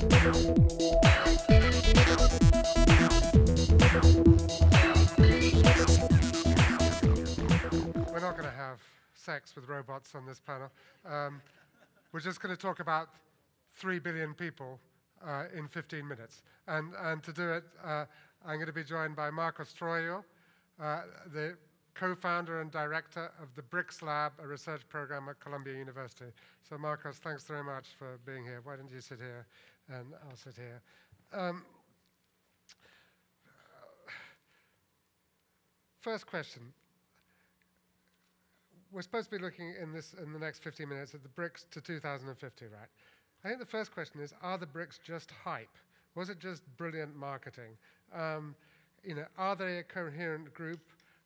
We're not going to have sex with robots on this panel. We're just going to talk about 3 billion people in 15 minutes. And to do it, I'm going to be joined by Marcos Troyjo, the co-founder and director of the BRICLab, a research program at Columbia University. So Marcos, thanks very much for being here. Why don't you sit here and I'll sit here. First question. We're supposed to be looking in the next 15 minutes at the BRICs to 2050, right? I think the first question is, are the BRICs just hype? Was it just brilliant marketing? Are they a coherent group?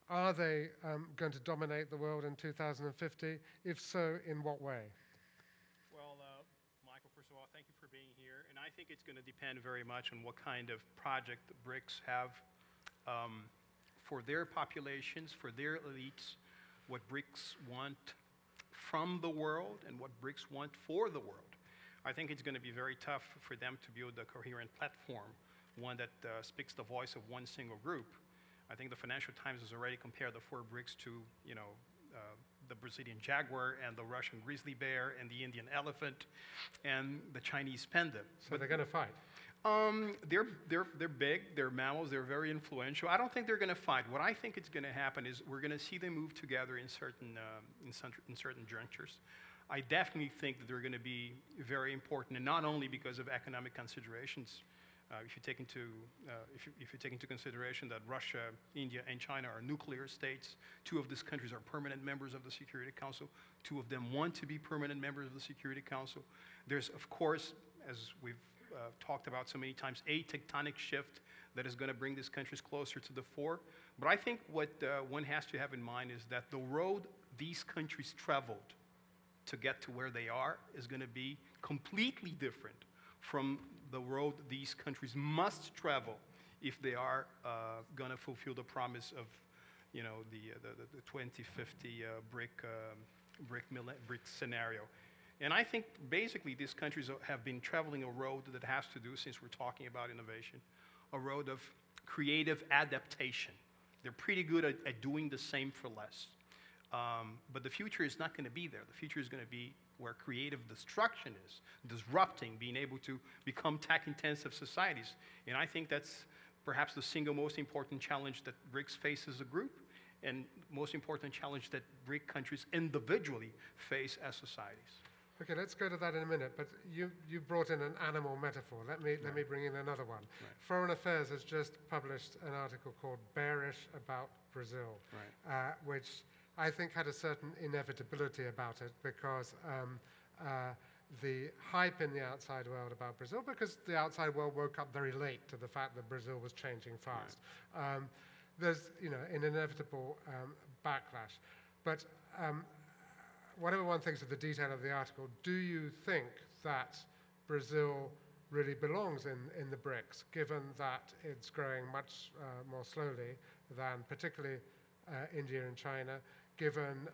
Are they going to dominate the world in 2050? If so, in what way? Well, Michael, first of all, thank you for being here. And I think it's going to depend very much on what kind of project the BRICs have for their populations, for their elites, what BRICs want from the world and what BRICs want for the world. I think it's going to be very tough for them to build a coherent platform, one that speaks the voice of one single group. I think the Financial Times has already compared the 4 BRICs to, the Brazilian jaguar and the Russian grizzly bear and the Indian elephant and the Chinese panda. So they're going to fight? They're big, they're mammals, they're very influential. I don't think they're going to fight. What I think is going to happen is we're going to see them move together in certain junctures. I definitely think that they're going to be very important, and not only because of economic considerations. If you take into consideration that Russia, India, and China are nuclear states, 2 of these countries are permanent members of the Security Council. 2 of them want to be permanent members of the Security Council. There's, of course, as we've talked about so many times, a tectonic shift that is going to bring these countries closer to the fore. But I think what one has to have in mind is that the road these countries traveled to get to where they are is going to be completely different from the road these countries must travel if they are going to fulfill the promise of, the 2050 BRIC scenario. And I think basically these countries have been traveling a road that has to do, since we're talking about innovation, a road of creative adaptation. They're pretty good at doing the same for less. But the future is not going to be there. The future is going to be where creative destruction is, disrupting, being able to become tech-intensive societies. And I think that's perhaps the single most important challenge that BRICS face as a group, and most important challenge that BRIC countries individually face as societies. Okay, let's go to that in a minute, but you brought in an animal metaphor. Let me bring in another one. Right. Foreign Affairs has just published an article called Bearish About Brazil, right. Which I think had a certain inevitability about it, because the hype in the outside world about Brazil, because the outside world woke up very late to the fact that Brazil was changing fast. Right. There's an inevitable backlash. But whatever one thinks of the detail of the article, do you think that Brazil really belongs in the BRICs, given that it's growing much more slowly than particularly India and China, given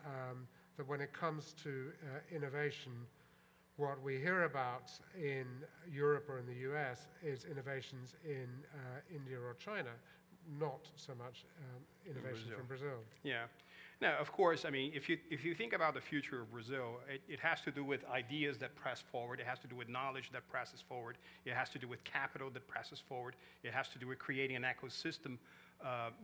that when it comes to innovation, what we hear about in Europe or in the US is innovations in India or China, not so much innovation from Brazil. Yeah. Now, of course, I mean, if you think about the future of Brazil, it has to do with ideas that press forward. It has to do with knowledge that presses forward. It has to do with capital that presses forward. It has to do with creating an ecosystem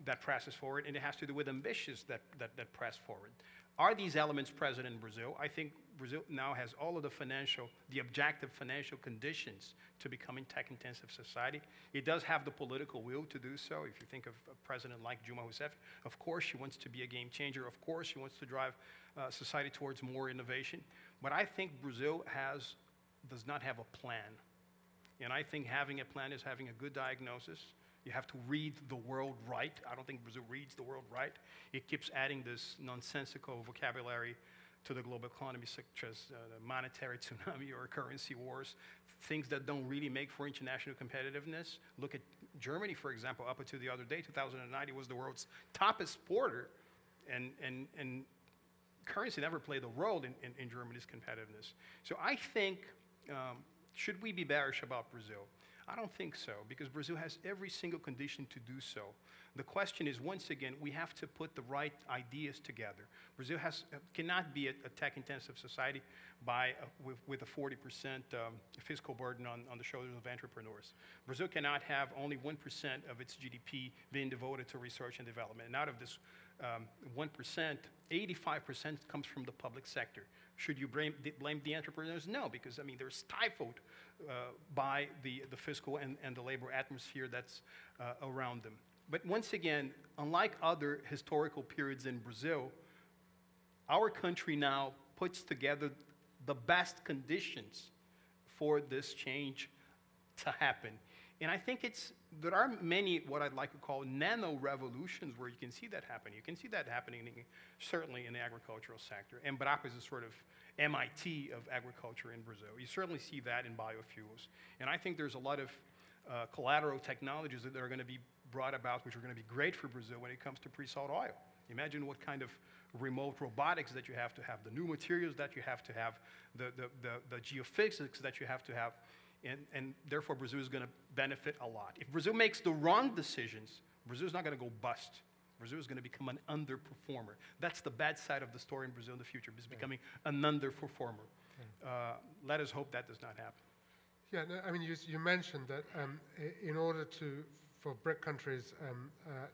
that presses forward. And it has to do with ambitions that press forward. Are these elements present in Brazil? I think Brazil now has all of the objective financial conditions to become a tech-intensive society. It does have the political will to do so. If you think of a president like Dilma Rousseff, of course she wants to be a game changer. Of course she wants to drive society towards more innovation. But I think Brazil does not have a plan. And I think having a plan is having a good diagnosis. You have to read the world right. I don't think Brazil reads the world right. It keeps adding this nonsensical vocabulary to the global economy, such as the monetary tsunami or currency wars, things that don't really make for international competitiveness. Look at Germany, for example. Up until the other day, 2009, it was the world's top exporter, and currency never played a role in Germany's competitiveness. So I think Should we be bearish about Brazil? I don't think so, because Brazil has every single condition to do so. The question is, once again, we have to put the right ideas together. Brazil cannot be a tech-intensive society with a 40% fiscal burden on the shoulders of entrepreneurs. Brazil cannot have only 1% of its GDP being devoted to research and development. And out of this 1%, 85% comes from the public sector. Should you blame the entrepreneurs? No, because, I mean, they're stifled by the fiscal and the labor atmosphere that's around them. But once again, unlike other historical periods in Brazil, our country now puts together the best conditions for this change to happen. And I think there are many what I'd like to call nano-revolutions where you can see that happen. You can see that happening certainly in the agricultural sector. And Embrapa is a sort of MIT of agriculture in Brazil. You certainly see that in biofuels. And I think there's a lot of collateral technologies that are going to be brought about, which are going to be great for Brazil when it comes to pre-salt oil. Imagine what kind of remote robotics that you have to have, the new materials that you have to have, the geophysics that you have to have, and therefore Brazil is going to benefit a lot. If Brazil makes the wrong decisions, Brazil is not going to go bust. Brazil is going to become an underperformer. That's the bad side of the story in Brazil in the future, is becoming an underperformer. Let us hope that does not happen. Yeah, no, I mean, you mentioned that in order for BRIC countries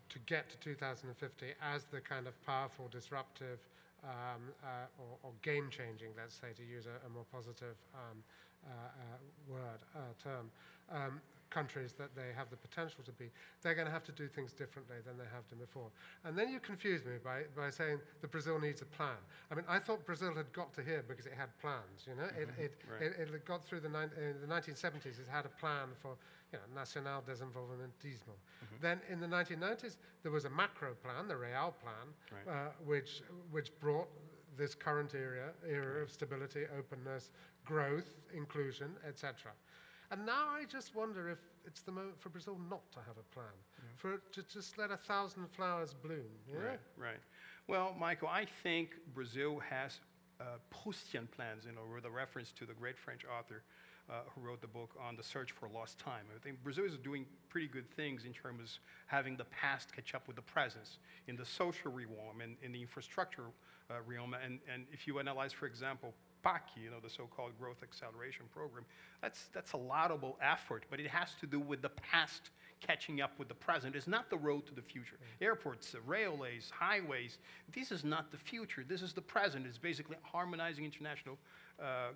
to get to 2050 as the kind of powerful, disruptive, or game-changing, let's say, to use a more positive term, countries that they have the potential to be, they're going to have to do things differently than they have done before. And then you confuse me by saying that Brazil needs a plan. I mean, I thought Brazil had got to here because it had plans, you know? It got through in the 1970s, it had a plan for, you know, Nacional Desenvolvimentismo. Then in the 1990s, there was a macro plan, the Real Plan, which brought this current era of stability, openness, growth, inclusion, etc. And now I just wonder if it's the moment for Brazil not to have a plan, for it to just let 1,000 flowers bloom. You know? Right. Well, Michael, I think Brazil has Proustian plans, you know, with a reference to the great French author who wrote the book on the search for lost time. I think Brazil is doing pretty good things in terms of having the past catch up with the present in the social realm and in the infrastructure realm. And if you analyze, for example, PAC, you know, the so-called Growth Acceleration Program, that's a laudable effort, but it has to do with the past catching up with the present. It's not the road to the future. Airports, railways, highways, this is not the future. This is the present. It's basically harmonizing international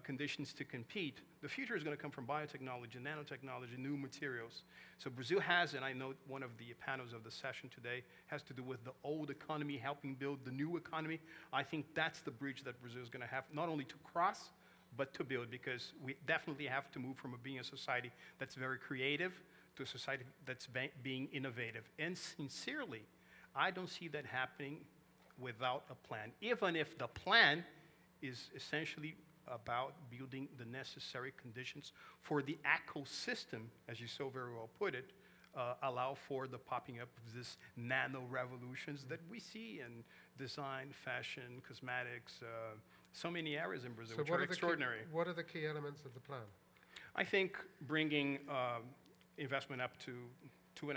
conditions to compete. The future is going to come from biotechnology, nanotechnology, new materials. So Brazil has, and I know one of the panels of the session today has to do with the old economy helping build the new economy. I think that's the bridge that Brazil is going to have, not only to cross, but to build, because we definitely have to move from being a society that's very creative to a society that's being innovative. And sincerely, I don't see that happening without a plan, even if the plan is essentially about building the necessary conditions for the ecosystem, as you so very well put it, allow for the popping up of this nano-revolutions that we see in design, fashion, cosmetics, so many areas in Brazil, which are extraordinary. What are the key elements of the plan? I think bringing investment up to 2.5%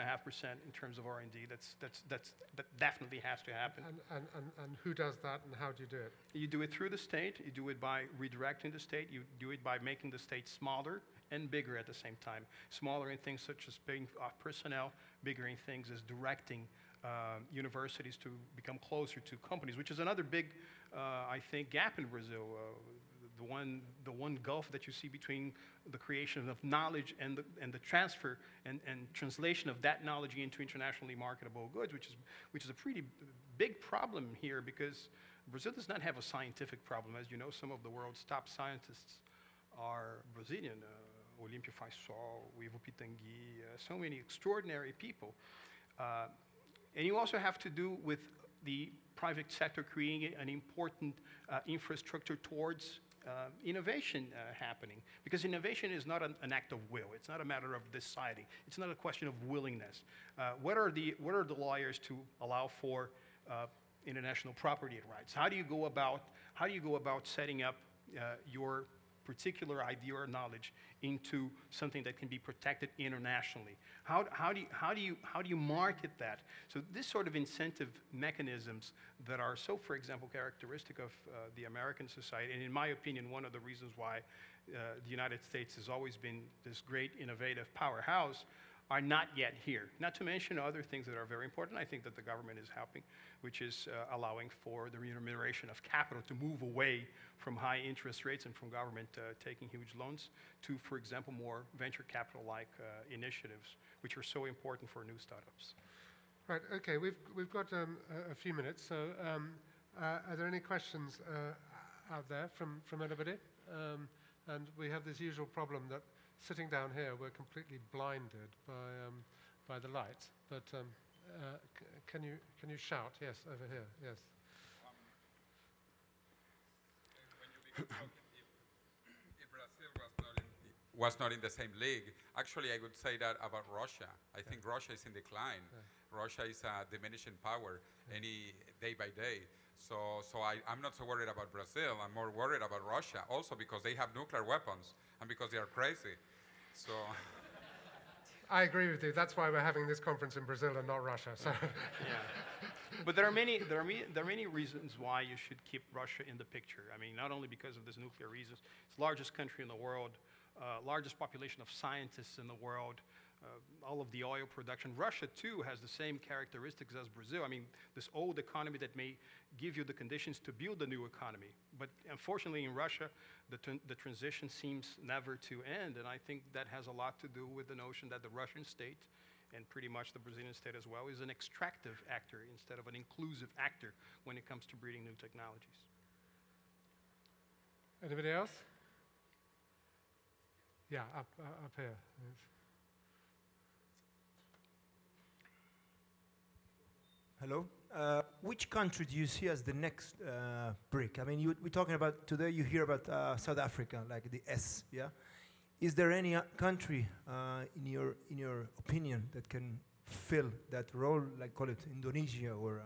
in terms of R&D, that definitely has to happen. And who does that, and how do you do it? You do it through the state. You do it by redirecting the state. You do it by making the state smaller and bigger at the same time. Smaller in things such as paying off personnel, bigger in things as directing universities to become closer to companies, which is another big, I think, gap in Brazil. The one gulf that you see between the creation of knowledge and the transfer and translation of that knowledge into internationally marketable goods, which is a pretty big problem here, because Brazil does not have a scientific problem. As you know, some of the world's top scientists are Brazilian. Olímpio Faisal, Ivo Pitangui, so many extraordinary people. And you also have to do with the private sector creating an important infrastructure towards innovation happening, because innovation is not an act of will. It's not a matter of deciding. It's not a question of willingness. What are the lawyers to allow for international property rights? How do you go about setting up your particular idea or knowledge into something that can be protected internationally? How do you market that? So this sort of incentive mechanisms that are so, for example, characteristic of the American society, and in my opinion, one of the reasons why the United States has always been this great innovative powerhouse, are not yet here. Not to mention other things that are very important. I think that the government is helping, which is allowing for the remuneration of capital to move away from high interest rates and from government taking huge loans to, for example, more venture capital-like initiatives, which are so important for new startups. Right, okay, we've got a few minutes, so are there any questions out there from anybody? And we have this usual problem that sitting down here, we're completely blinded by the lights. But can you shout? Yes, over here. Yes. When you begin talking, if Brazil was not in the same league, actually, I would say that about Russia. I think Russia is in decline. Russia is a diminishing power any day by day. So I'm not so worried about Brazil. I'm more worried about Russia, also because they have nuclear weapons and because they are crazy. So I agree with you. That's why we're having this conference in Brazil and not Russia. So Yeah. But there are many reasons why you should keep Russia in the picture. I mean, not only because of this nuclear reasons. It's the largest country in the world, largest population of scientists in the world, all of the oil production. Russia, too, has the same characteristics as Brazil. I mean, this old economy that may give you the conditions to build a new economy. But unfortunately, in Russia, the transition seems never to end. And I think that has a lot to do with the notion that the Russian state, and pretty much the Brazilian state as well, is an extractive actor instead of an inclusive actor when it comes to breeding new technologies. anybody else? Yeah, up here. Yes. Hello. Which country do you see as the next BRIC? I mean, we're talking about today. You hear about South Africa, like the S. Yeah. Is there any country, in your opinion, that can fill that role? Like call it Indonesia or.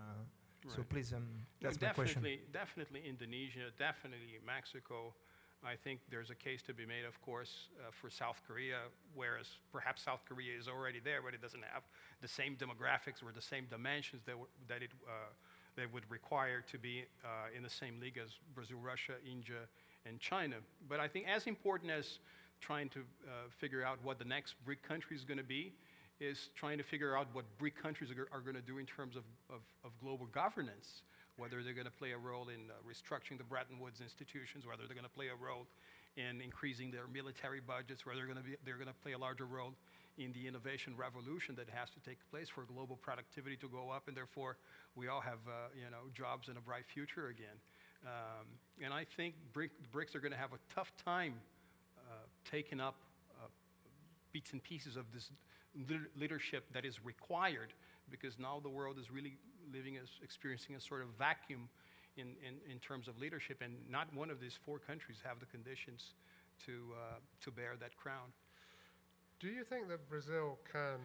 Right. So please, that's my question. Definitely Indonesia. Definitely Mexico. I think there's a case to be made, of course, for South Korea, whereas perhaps South Korea is already there, but it doesn't have the same demographics or the same dimensions that it would require to be in the same league as Brazil, Russia, India, and China. But I think as important as trying to figure out what the next BRIC country is going to be is trying to figure out what BRIC countries are going to do in terms of global governance, whether they're going to play a role in restructuring the Bretton Woods institutions, whether they're going to play a role in increasing their military budgets, whether they're going to play a larger role in the innovation revolution that has to take place for global productivity to go up, and therefore we all have jobs and a bright future again. And I think the BRICs are going to have a tough time taking up bits and pieces of this leadership that is required, because now the world is really experiencing a sort of vacuum in terms of leadership, and not one of these four countries have the conditions to bear that crown. Do you think that Brazil can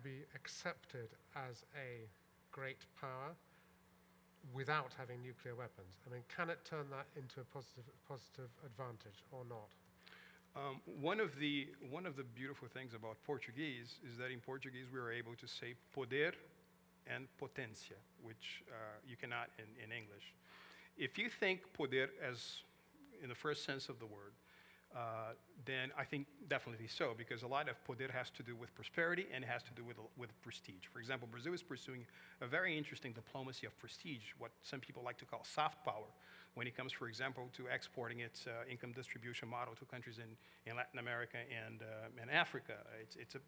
be accepted as a great power without having nuclear weapons? I mean, can it turn that into a positive advantage or not? One of the beautiful things about Portuguese is that in Portuguese we are able to say poder and potência, which you cannot in English. If you think poder as in the first sense of the word, then I think definitely so, because a lot of poder has to do with prosperity and it has to do with prestige. For example, Brazil is pursuing a very interesting diplomacy of prestige, what some people like to call soft power, when it comes, for example, to exporting its income distribution model to countries in Latin America and Africa.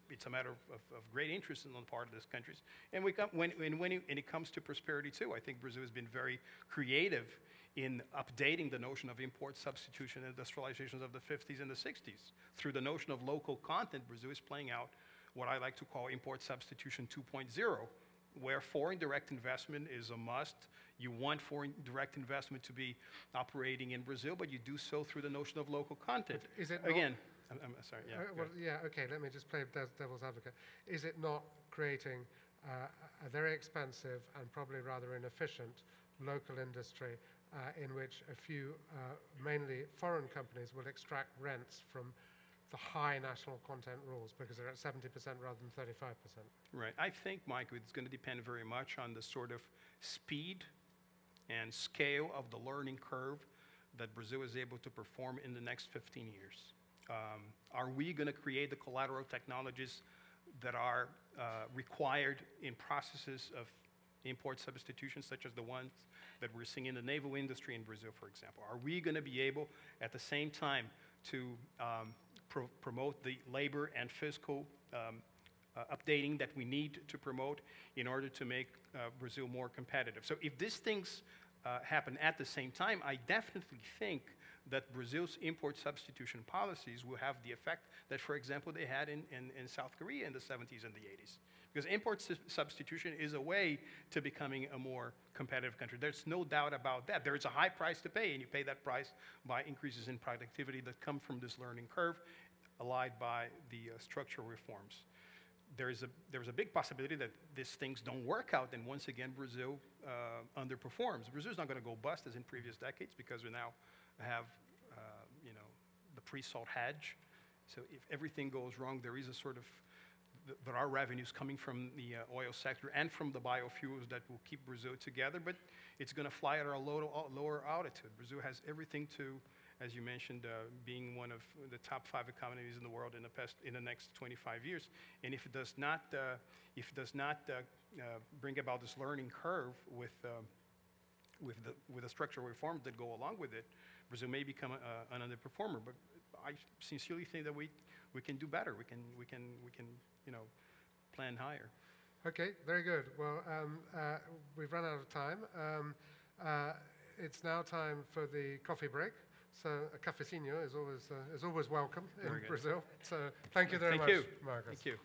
It's a matter of great interest on the part of these countries. And when it comes to prosperity too, I think Brazil has been very creative in updating the notion of import substitution and industrializations of the 50s and the 60s. Through the notion of local content, Brazil is playing out what I like to call import substitution 2.0, where foreign direct investment is a must. You want foreign direct investment to be operating in Brazil, but you do so through the notion of local content. But is it again? I'm sorry. Yeah. Well, yeah. Okay. Let me just play devil's advocate. Is it not creating a very expensive and probably rather inefficient local industry in which a few, mainly foreign companies, will extract rents from the high national content rules because they're at 70% rather than 35%. Right. I think, Mike, it's going to depend very much on the sort of speed and scale of the learning curve that Brazil is able to perform in the next 15 years. Are we going to create the collateral technologies that are required in processes of import substitution, such as the ones that we're seeing in the naval industry in Brazil, for example? Are we going to be able, at the same time, to promote the labor and fiscal updating that we need to promote in order to make Brazil more competitive? So if these things happen at the same time, I definitely think that Brazil's import substitution policies will have the effect that, for example, they had in South Korea in the 70s and the 80s. Because import substitution is a way to becoming a more competitive country. There's no doubt about that. There's a high price to pay, and you pay that price by increases in productivity that come from this learning curve, allied by the structural reforms. There's a big possibility that these things don't work out, and once again, Brazil underperforms. Brazil's not going to go bust as in previous decades because we now have, the pre-salt hedge. So if everything goes wrong, there is a sort of, there are revenues coming from the oil sector and from the biofuels that will keep Brazil together, but it's going to fly at a lower altitude. Brazil has everything to, as you mentioned, being one of the top 5 economies in the world in the next 25 years. And if it does not, bring about this learning curve with the structural reforms that go along with it, Brazil may become an underperformer. But I sincerely think that we can do better. We can plan higher. Okay, very good. Well, we've run out of time. It's now time for the coffee break. So a cafezinho is always welcome in Brazil. So thank you very much, Marcus. Thank you.